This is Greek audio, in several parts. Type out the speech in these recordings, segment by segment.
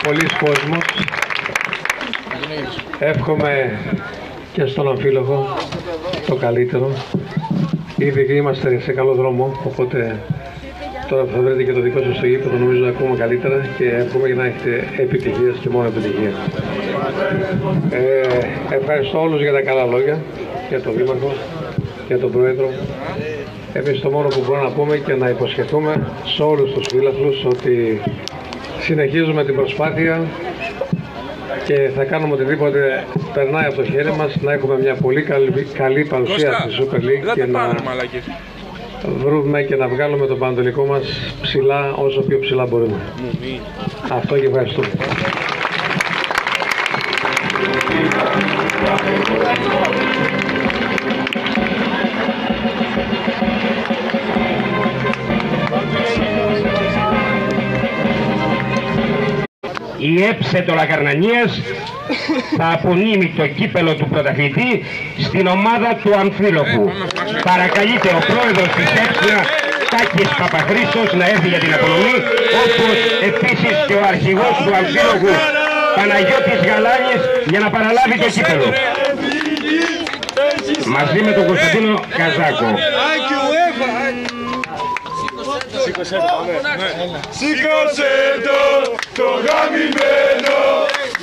πολλοί κόσμος. Εύχομαι και στον αμφίλογο το καλύτερο. Ήδη είμαστε σε καλό δρόμο, οπότε τώρα θα βρείτε και το δικό σας στο γήπεδο, νομίζω ακόμα καλύτερα και εύχομαι για να έχετε επιτυχίες και μόνο επιτυχία. Ευχαριστώ όλους για τα καλά λόγια, για τον Δήμαρχο, για τον Πρόεδρο. Εμείς το μόνο που μπορούμε να πούμε και να υποσχεθούμε σε όλους τους φίλαθλους ότι συνεχίζουμε την προσπάθεια και θα κάνουμε οτιδήποτε περνάει από το χέρι μας να έχουμε μια πολύ καλή παρουσία στη Super League και να βρούμε και να βγάλουμε το πανατολικό μας ψηλά όσο πιο ψηλά μπορούμε. Αυτό και ευχαριστούμε. Η ΕΠΣΕ το Λακαρνανίας θα απονείμει το κύπελο του πρωταθλητή στην ομάδα του Αμφίλογου. Παρακαλείται ο πρόεδρος της ΕΠΣΕ, Τάκης Παπαχρήστος, να έρθει για την απονομή, όπως επίσης και ο αρχηγός του Αμφίλογου, Παναγιώτης Γαλάνης, για να παραλάβει το κύπελο. Μαζί με τον Κωνσταντίνο Καζάκο. Σήκωσε το γαμημένο,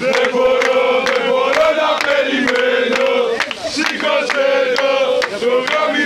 δεν μπορώ να περιμένω. Σήκωσε το γαμημένο.